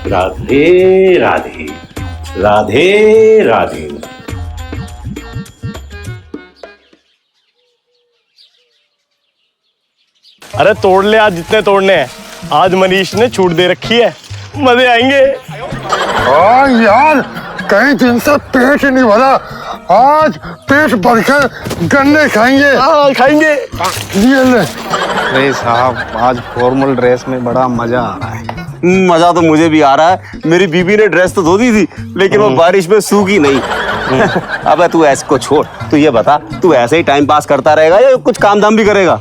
राधे राधे राधे राधे। अरे तोड़ ले आज जितने तोड़ने हैं। आज मनीष ने छूट दे रखी है, मजे आएंगे। हाँ यार, कई दिन से पेट नहीं भरा, आज पेट भरकर गन्ने खाएंगे। हाँ खाएंगे। ये ले। अरे साहब आज फॉर्मल ड्रेस में बड़ा मजा आ रहा है। मजा तो मुझे भी आ रहा है। मेरी बीबी ने ड्रेस तो धो दी थी लेकिन वो बारिश में सूखी नहीं। अबे तू ऐसे को छोड़, तू ये बता, तू ऐसे ही टाइम पास करता रहेगा या कुछ काम धाम भी करेगा?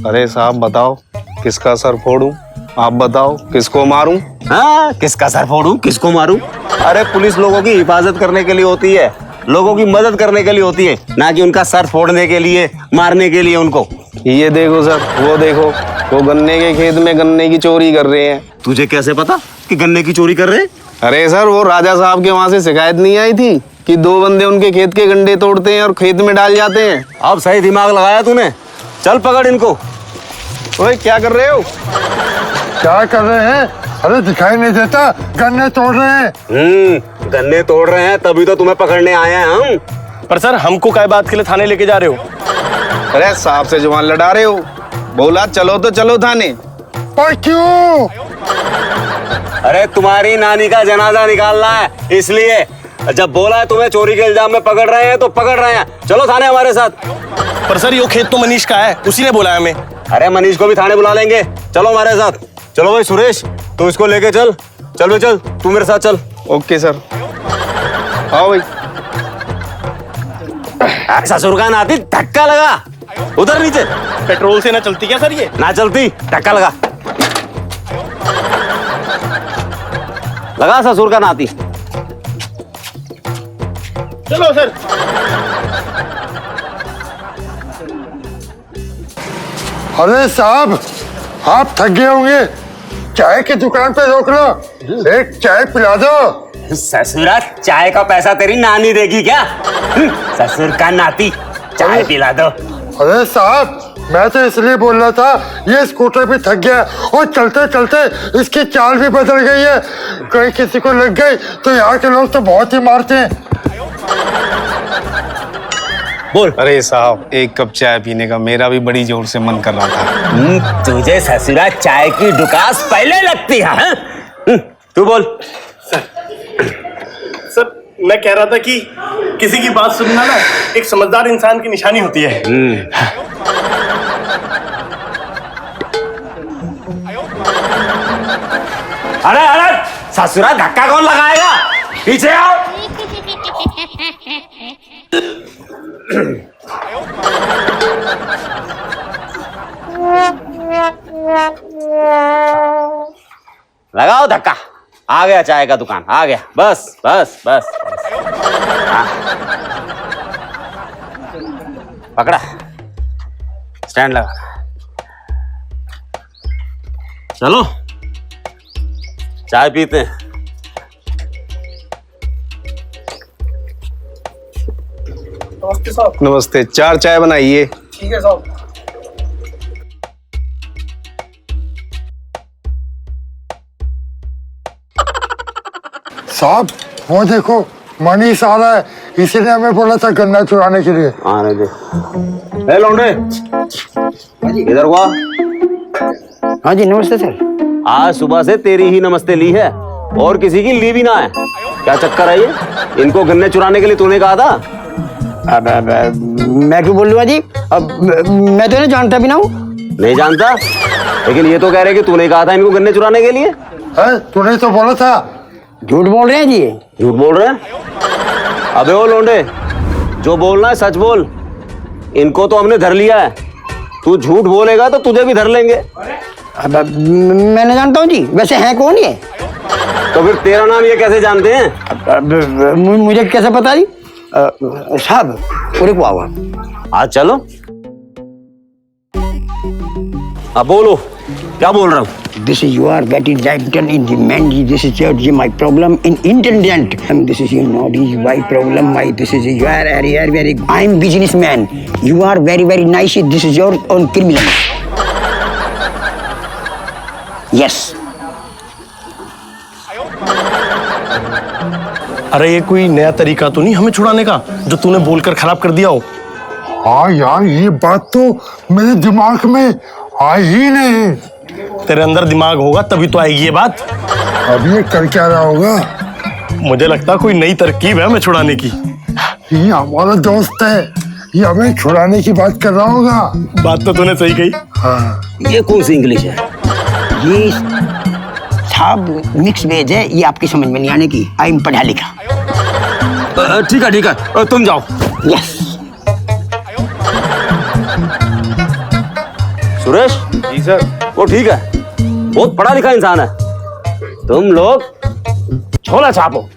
अरे साहब बताओ किसका सर फोड़ूं? आप बताओ किसको मारूं? हाँ, किसका सर फोड़ूं, किसको मारूं? अरे पुलिस लोगों की हिफाजत करने के लिए होती है, लोगों की मदद करने के लिए होती है, ना कि उनका सर फोड़ने के लिए, मारने के लिए उनको। ये देखो सर, वो देखो, वो गन्ने के खेत में गन्ने की चोरी कर रहे हैं। तुझे कैसे पता कि गन्ने की चोरी कर रहे हैं? अरे सर वो राजा साहब के वहाँ से शिकायत नहीं आई थी कि 2 बंदे उनके खेत के गन्ने तोड़ते हैं और खेत में डाल जाते हैं। अब सही दिमाग लगाया तूने। चल पकड़ इनको। ओए क्या कर रहे हो? क्या कर रहे हैं? अरे दिखाई नहीं देता, गन्ने तोड़ रहे हैं। गन्ने तोड़ रहे हैं तभी तो तुम्हें पकड़ने आए हैं हम। पर सर हमको काय बात के लिए थाने लेके जा रहे हो? अरे साहब से जुबान लड़ा रहे हो। बोला चलो तो चलो थाने। पर क्यों? अरे तुम्हारी नानी का जनाजा निकालना है, इसलिए। जब बोला है तुम्हें चोरी के इल्जाम में पकड़ रहे हैं तो पकड़ रहे हैं। चलो थाने हमारे साथ। पर सर ये खेत तो मनीष का है, उसी ने बोला है हमें। अरे मनीष को भी थाने बुला लेंगे, चलो हमारे साथ। चलो भाई सुरेश, तू इसको लेके चल। चल भाई चल, तू मेरे साथ चल। Okay sir. आओ भाई। ससुर का नाती, धक्का लगा उधर नीचे। पेट्रोल से ना चलती क्या सर ये? ना चलती, धक्का लगा। लगा ससुर का नाती। चलो सर। अरे साहब आप थक गए होंगे, चाय की दुकान पे रोक लो, एक चाय पिला दो। ससुरा चाय का पैसा तेरी नानी देगी क्या? ससुर का नाती, चाय पिला दो। अरे साहब मैं तो इसलिए बोल रहा था, ये स्कूटर भी थक गया और चलते चलते इसकी चाल भी बदल गई है। कहीं किसी को लग गई तो यहाँ के लोग तो बहुत ही मारते हैं। बोल। अरे साहब एक कप चाय पीने का मेरा भी बड़ी जोर से मन कर रहा था। तुझे ससुरा चाय की दुकान पहले लगती है? तू बोल। सर मैं कह रहा था कि किसी की बात सुनना ना एक समझदार इंसान की निशानी होती है। अरे अरे ससुरा धक्का कौन लगाएगा? पीछे आओ। लगाओ धक्का। आ गया चाय का दुकान, आ गया। बस बस बस, हाँ। पकड़ा, स्टैंड लगा। चलो चाय पीते हैं। नमस्ते साहब। नमस्ते। 4 चाय बनाइए। ठीक है साहब। साहब वो देखो मनीष आ रहा है, इसीलिए हमें बोला था गन्ना चुराने के लिए। आने दे। ए लौंडे, इधर हुआ। हाँ जी नमस्ते सर। आज सुबह से तेरी ही नमस्ते ली है और किसी की ली भी ना है। क्या चक्कर है ये? इनको गन्ने चुराने के लिए तूने कहा था। अब मैं क्यों बोल रहा जी? अब मैं तो नहीं जानता भी ना हूँ। नहीं जानता, लेकिन ये तो कह रहे कि तूने कहा था इनको गन्ने चुराने के लिए। तूने तो बोला था। झूठ बोल रहे हैं जी। झूठ बोल रहे हैं? अबे ओ लोंडे, जो बोलना है सच बोल। इनको तो हमने धर लिया है, तू झूठ बोलेगा तो तुझे भी धर लेंगे। अब मैं नहीं जानता हूँ जी, वैसे हैं कौन ये? तो फिर तेरा नाम ये कैसे जानते हैं? मुझे कैसे पता जी? साहब पूरे को आओ। आज चलो। अब बोलो, क्या बोल रहा हूँ? This is you are getting right in the man. This is your my problem in intendant. This is your not is my problem. My this is you are very. I'm businessman. You are very nice. This is your own criminal. Yes. अरे ये कोई नया तरीका तो नहीं हमें छुड़ाने का जो तूने बोलकर खराब कर दिया हो? हाँ यार ये बात तो मेरे दिमाग में आई ही नहीं। तेरे अंदर दिमाग होगा तभी तो आएगी ये बात। अब ये कर क्या रहा होगा? मुझे लगता कोई नई तरकीब है हमें छुड़ाने की। ये हमारा दोस्त है, ये हमें छुड़ाने की बात कर रहा होगा। बात तो तूने सही कही। हाँ। ये कौन सी इंग्लिश है? ये साहब मिक्स वेज है, ये आपकी समझ में नहीं आने की। आई एम पढ़ा लिखा। ठीक है, तुम जाओ। यस। सुरेश जी सर। वो ठीक है, बहुत पढ़ा लिखा इंसान है। तुम लोग छोला छापो।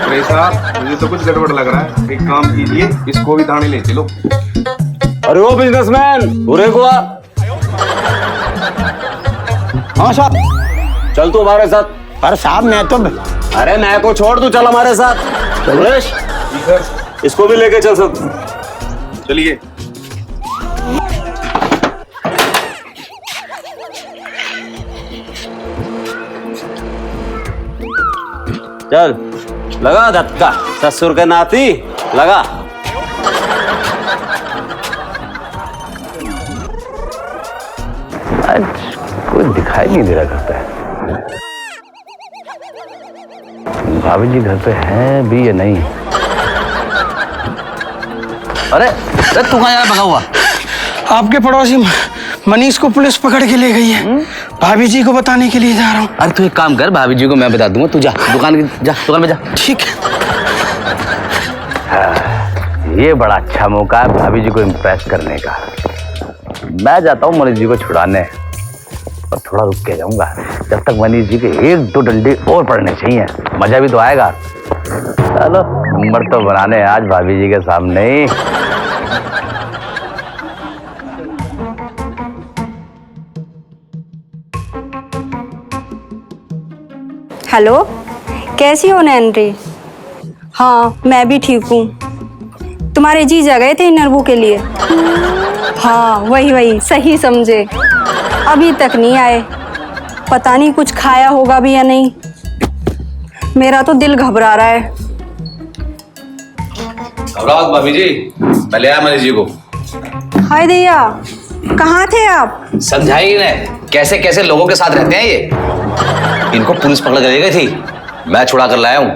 भाई साहब मुझे तो कुछ गड़बड़ लग रहा है, एक काम कीजिए, इसको भी थाने ले चलो। अरे वो बिजनेसमैन बुरे को आ। हाँ साहब। चल तू हमारे साथ। पर साहब मैं तो अरे मैं को छोड़, तू चल हमारे साथ। सुरेश इसको भी लेके चल सब। चलिए। चल लगा धक्का, ससुर के नाती लगा। आज कोई दिखाई नहीं दे रहा घर पे। भाभी जी घर पे हैं भी या नहीं? अरे तू कहाँ यार भगा हुआ? आपके पड़ोसी मनीष को पुलिस पकड़ के ले गई है। भाभी जी को बताने के लिए जा रहा हूँ। अरे तू एक काम कर, भाभी जी को मैं बता दूंगा, तू जा दुकान में जा। ठीक है। ये बड़ा अच्छा मौका है भाभी जी को इम्प्रेस करने का। मैं जाता हूँ मनीष जी को छुड़ाने, और थोड़ा रुक के जाऊंगा जब तक मनीष जी के 1-2 डंडे और पड़ने चाहिए, मजा भी तो आएगा। चलो नंबर तो बनाने आज भाभी जी के सामने ही। हेलो, कैसी हो नैनरी? हाँ मैं भी ठीक हूँ। तुम्हारे जीजा गए थे इंटरव्यू के लिए? हाँ वही सही समझे, अभी तक नहीं आए। पता नहीं कुछ खाया होगा भी या नहीं। मेरा तो दिल घबरा रहा है। घबराओ भाभी जी, मैं ले आया मनीष जी को। हाय दैया, कहाँ थे आप? समझाइए ना कैसे कैसे लोगों के साथ रहते हैं ये। इनको पुलिस पकड़ कर ले गई थी, मैं छुड़ा कर लाया हूँ।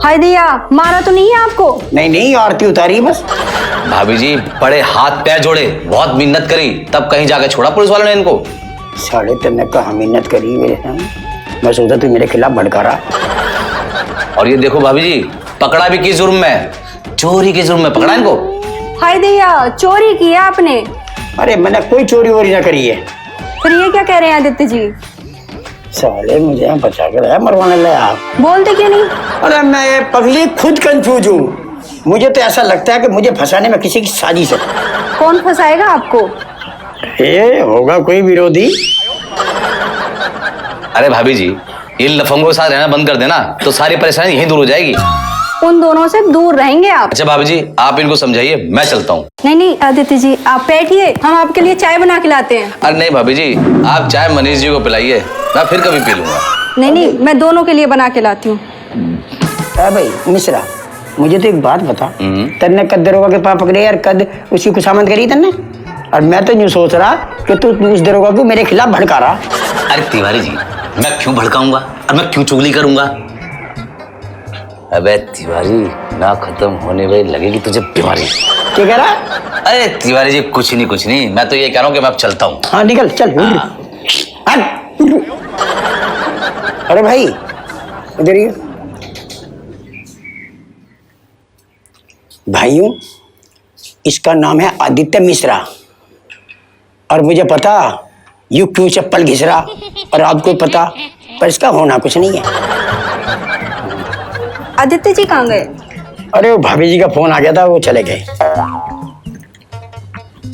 हाय दैया, मारा तो नहीं है आपको? नहीं, आरती उतारी बस। भाभी जी बड़े हाथ पैर जोड़े, बहुत मिन्नत करी, तब कहीं जाके छोड़ा पुलिस वालों ने इनको। 3.5 कहा मिन्नत करी मेरे सामने। मैं सोचा तू मेरे खिलाफ भड़का रहा। और ये देखो भाभी जी, पकड़ा भी किस जुर्म में? चोरी के जुर्म में पकड़ा इनको। हाय दैया, चोरी की है आपने? अरे मैंने कोई चोरी वोरी ना करी है। फिर ये क्या कह रहे हैं आदित्य जी? साले मुझे यहाँ बचा कर आया, मरवाने लगा आप। बोलते क्यों नहीं? अरे मैं ये पगली खुद कंफ्यूज हूँ। मुझे तो ऐसा लगता है कि मुझे फंसाने में किसी की साजिश है। कौन फंसाएगा आपको? ये होगा कोई विरोधी। अरे भाभी जी, इन लफंगों के साथ रहना बंद कर देना तो सारी परेशानी यहीं दूर हो जाएगी। उन दोनों से दूर रहेंगे आप। अच्छा भाभी जी, आप इनको समझाइए, मैं चलता हूँ। नहीं आदित्य जी, आप बैठिए, हम आपके लिए चाय बना के लाते हैं। अरे नहीं भाभी जी, आप चाय मनीष जी को पिलाइए, मैं फिर कभी पी लूंगा। नहीं, मैं दोनों के लिए बना के लाती हूँ। भाई मिश्रा, मुझे तो एक बात बता, तन्ने कद दरोगा के पास पकड़े यार, कद उसी को सामंत करी तन्ने? और मैं तो यूं सोच रहा कि तू उस दरोगा को मेरे खिलाफ भड़का रहा। अरे तिवारी जी, मैं क्यों भड़काऊंगा और मैं क्यों चुगली करूंगा? अबे तिवारी, ना खत्म होने वाली लगेगी तुझे बीमारी। क्या कह रहा? अरे तिवारी जी कुछ नहीं, मैं तो ये कह रहा हूँ कि मैं अब चलता हूँ। हाँ निकल, चल। अरे भाई इधर ही। भाइयों, इसका नाम है आदित्य मिश्रा, और मुझे पता यू क्यों चप्पल घिस रहा, और आपको पता, पर इसका होना कुछ नहीं है। आदित्य जी कहाँ गए? अरे वो भाभी जी का फोन आ गया था, वो चले गए।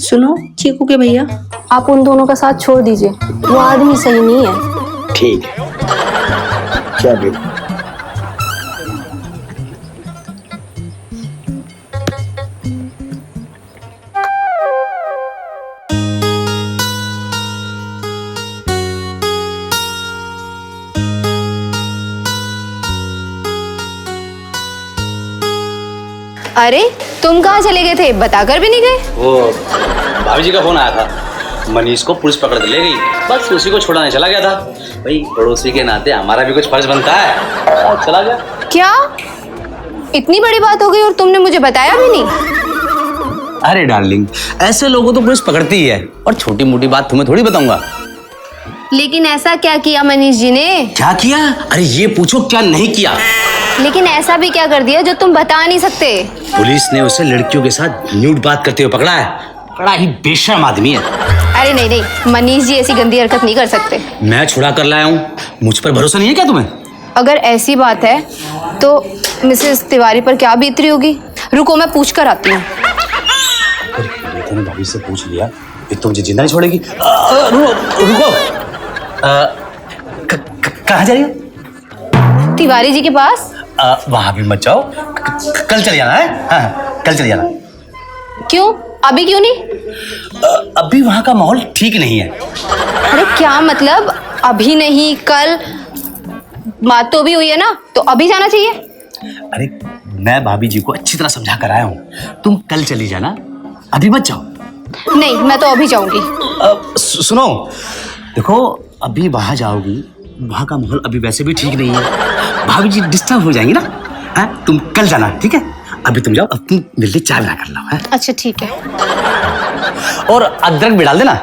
सुनो चीकू के भैया, आप उन दोनों का साथ छोड़ दीजिए, वो आदमी सही नहीं है। ठीक है, चलिए। अरे तुम कहाँ चले गए थे, बताकर भी नहीं गए? वो भाभी जी का फोन आया था, मनीष को पुलिस पकड़ के ले गई, बस उसी को छुड़ाने चला गया था। भाई पड़ोसी के नाते हमारा भी कुछ फर्ज बनता है, चला गया। क्या? इतनी बड़ी बात हो गई और तुमने मुझे बताया भी नहीं। अरे डार्लिंग, ऐसे लोगों को पुलिस पकड़ती ही है, और छोटी मोटी बात तुम्हें थोड़ी बताऊंगा। लेकिन ऐसा क्या किया मनीष जी ने? क्या किया? अरे ये पूछो क्या नहीं किया। लेकिन ऐसा भी क्या कर दिया जो तुम बता नहीं सकते? पुलिस ने उसे लड़कियों के साथ न्यूड बात करते हुए पकड़ा है। बड़ा ही बेशर्म आदमी है। अरे नहीं नहीं, मनीष जी ऐसी गंदी हरकत नहीं कर सकते। मैं छुड़ा कर लाया हूँ, मुझ पर भरोसा नहीं है क्या तुम्हें? अगर ऐसी बात है तो मिसेस तिवारी पर क्या बीत रही होगी? रुको मैं पूछ कर आती हूँ। मैंने भाभी से पूछ लिया, ये तो मुझे जिंदा नहीं छोड़ेगी। रुको, कहाँ जा रही हो? तिवारी जी के पास। वहां भी मत जाओ, कल चले जाना है। हाँ, कल चले जाना। क्यों? अभी क्यों नहीं? अभी वहां का माहौल ठीक नहीं है। अरे क्या मतलब अभी नहीं, कल? बात तो अभी हुई है ना, तो अभी जाना चाहिए। अरे मैं भाभी जी को अच्छी तरह समझा कर आया हूँ, तुम कल चली जाना, अभी मत जाओ। नहीं, मैं तो अभी जाऊंगी। सुनो, देखो अभी वहां जाओगी, वहां का माहौल अभी वैसे भी ठीक नहीं है, भाभी जी डिस्टर्ब हो जाएंगी ना। है, तुम कल जाना, ठीक है? अभी तुम जाओ, अब तुम मिलके चाय बना कर लाओ। अच्छा ठीक है। और अदरक भी डाल देना।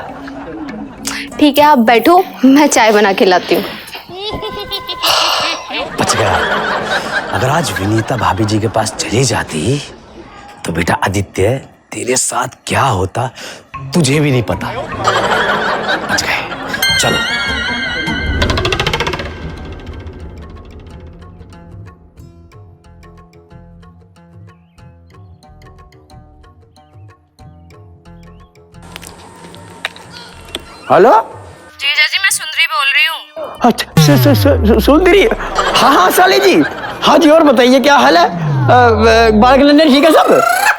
ठीक है, आप बैठो, मैं चाय बना के लाती हूँ। बच गया। अगर आज विनीता भाभी जी के पास चली जाती तो बेटा आदित्य तेरे साथ क्या होता तुझे भी नहीं पता। बच गए, चलो। हेलो जीजा जी, मैं सुंदरी बोल रही हूँ। अच्छा, सुंदरी। हाँ हाँ साले जी, हाँ जी, और बताइए क्या हाल है? बालक नंदन ठीक है सब?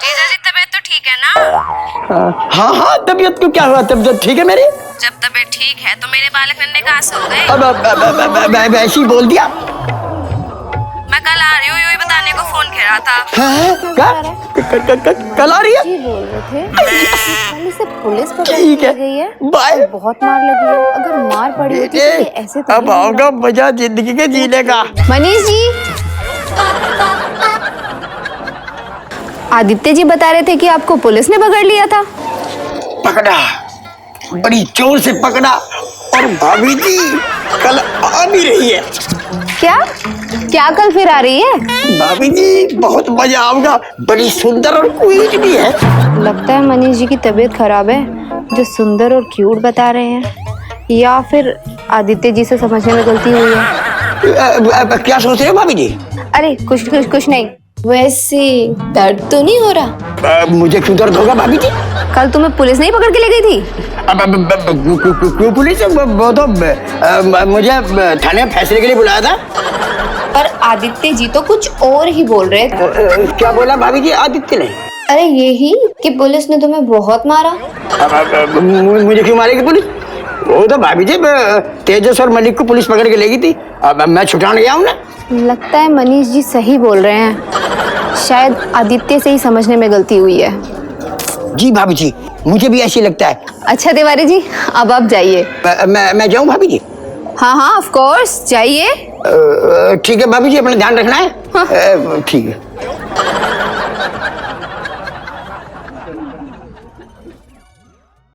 जीजा जी तबीयत तो ठीक है ना? हाँ हाँ, तबीयत को क्या हुआ? तबीयत ठीक है मेरी। जब तबीयत ठीक है तो मेरे बालक नन्हे कहाँ से हो गए? अब वैसे ही बोल दिया। मैं कल आ रही हूँ, यही बताने को फोन किया था। कल आ रही है? बोल रहे थे कल इसे पुलिस पकड़ ठीक है, गई है। बाय। बहुत मार लगी है, अगर मार पड़ी होती तो ये ऐसे तो अब आओगा मजा जिंदगी के जीने का। मनीष जी, आदित्य जी बता रहे थे कि आपको पुलिस ने पकड़ लिया था। पकड़ा, बड़ी जोर से पकड़ा, और भाभी जी कल आ भी रही है। क्या क्या कल फिर आ रही है? भाभी जी बहुत मजा आऊंगा, बड़ी सुंदर और क्यूट भी है। लगता है मनीष जी की तबीयत खराब है, जो सुंदर और क्यूट बता रहे हैं, या फिर आदित्य जी से समझने में गलती हुई है। क्या सोच रहे हो भाभी जी? अरे कुछ नहीं। वैसे दर्द तो नहीं हो रहा? मुझे क्यों दर्द होगा भाभी जी? कल तुम्हें पुलिस नहीं पकड़ के ले गई थी? क्यों पुलिस? वो तो मुझे थाने में फैसले के लिए बुलाया था। पर आदित्य जी तो कुछ और ही बोल रहे थे। क्या बोला भाभी जी आदित्य ने? अरे यही कि पुलिस ने तुम्हें बहुत मारा। मुझे क्यों मारेगी पुलिस? वो तो भाभी जी तेजस और मलिक को पुलिस पकड़ के ले गई थी, अब मैं छुटाने गया हूँ ना। लगता है मनीष जी सही बोल रहे हैं, शायद आदित्य से ही समझने में गलती हुई है। जी भाभी जी, मुझे भी ऐसी लगता है। अच्छा तिवारी जी, अब आप जाइए। मैं जाऊँ भाभी जी? हाँ हाँ ऑफ कोर्स, जाइए। ठीक है भाभी जी, अपना ध्यान रखना है। हाँ। ठीक है।